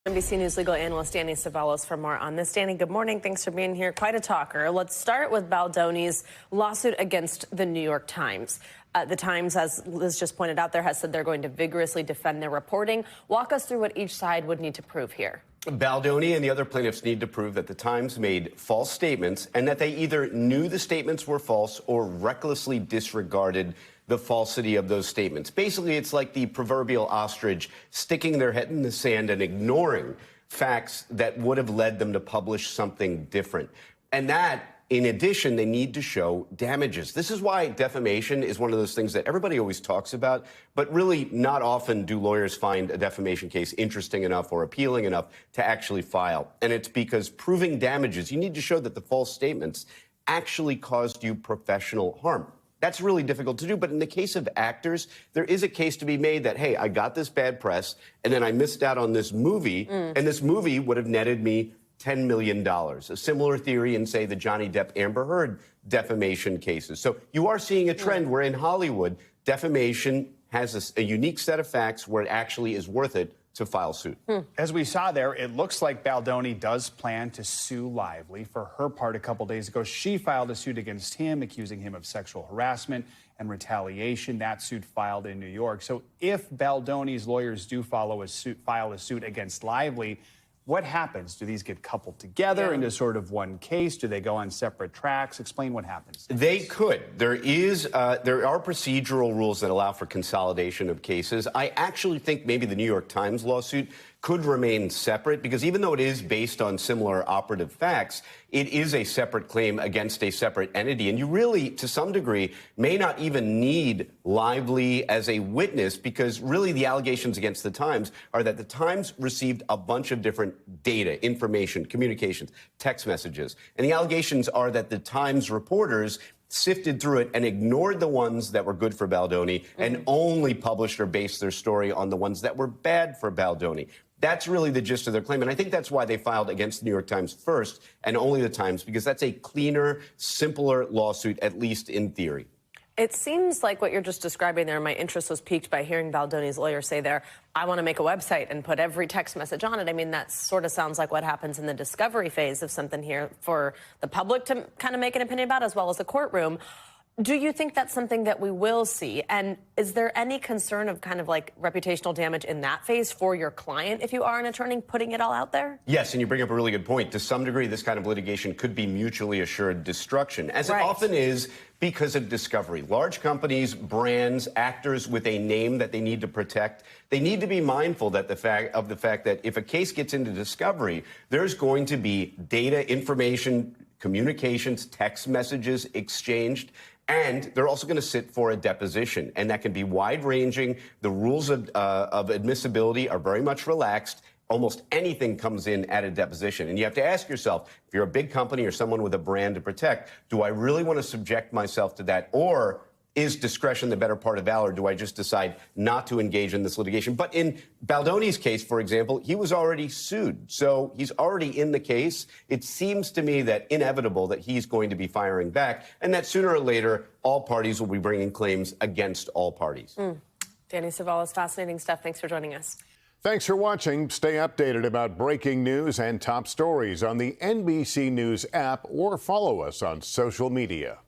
NBC News legal analyst Danny Cevallos for more on this. Danny, good morning. Thanks for being here. Quite a talker. Let's start with Baldoni's lawsuit against the New York Times. The Times, as Liz just pointed out there, has said they're going to vigorously defend their reporting. Walk us through what each side would need to prove here. Baldoni and the other plaintiffs need to prove that the Times made false statements and that they either knew the statements were false or recklessly disregarded the falsity of those statements. Basically, it's like the proverbial ostrich sticking their head in the sand and ignoring facts that would have led them to publish something different. And that, in addition, they need to show damages. This is why defamation is one of those things that everybody always talks about, but really not often do lawyers find a defamation case interesting enough or appealing enough to actually file. And it's because proving damages, you need to show that the false statements actually caused you professional harm. That's really difficult to do. But in the case of actors, there is a case to be made that, hey, I got this bad press and then I missed out on this movie, and this movie would have netted me $10 million. A similar theory in, say, the Johnny Depp Amber Heard defamation cases. So you are seeing a trend where in Hollywood, defamation has a unique set of facts where it actually is worth it to file suit. As we saw there, it looks like Baldoni does plan to sue Lively. For her part, a couple days ago, she filed a suit against him, accusing him of sexual harassment and retaliation. That suit filed in New York. So if Baldoni's lawyers do file a suit against Lively, what happens? Do these get coupled together into sort of one case? Do they go on separate tracks? Explain what happens. They could. There are procedural rules that allow for consolidation of cases. I actually think maybe the New York Times lawsuit could remain separate because even though it is based on similar operative facts, it is a separate claim against a separate entity. And you really, to some degree, may not even need Lively as a witness because really the allegations against the Times are that the Times received a bunch of different data, information, communications, text messages. And the allegations are that the Times reporters sifted through it and ignored the ones that were good for Baldoni and only published or based their story on the ones that were bad for Baldoni. That's really the gist of their claim. And I think that's why they filed against the New York Times first and only the Times, because that's a cleaner, simpler lawsuit, at least in theory. It seems like what you're just describing there, my interest was piqued by hearing Baldoni's lawyer say there, I want to make a website and put every text message on it. I mean, that sort of sounds like what happens in the discovery phase of something here for the public to kind of make an opinion about, as well as the courtroom. Do you think that's something that we will see? And is there any concern of kind of like reputational damage in that phase for your client if you are an attorney putting it all out there? Yes, and you bring up a really good point. To some degree, this kind of litigation could be mutually assured destruction, as it often is because of discovery. Large companies, brands, actors with a name that they need to protect, they need to be mindful that the fact that if a case gets into discovery, there's going to be data, information, communications, text messages exchanged, and they're also going to sit for a deposition, and that can be wide-ranging. The rules of admissibility are very much relaxed. Almost anything comes in at a deposition. And you have to ask yourself, if you're a big company or someone with a brand to protect, do I really want to subject myself to that? Or is discretion the better part of valor? Do I just decide not to engage in this litigation? But in Baldoni's case, for example, he was already sued. So he's already in the case. It seems to me that inevitable that he's going to be firing back and that sooner or later, all parties will be bringing claims against all parties. Danny Cevallos, fascinating stuff. Thanks for joining us. Thanks for watching. Stay updated about breaking news and top stories on the NBC News app or follow us on social media.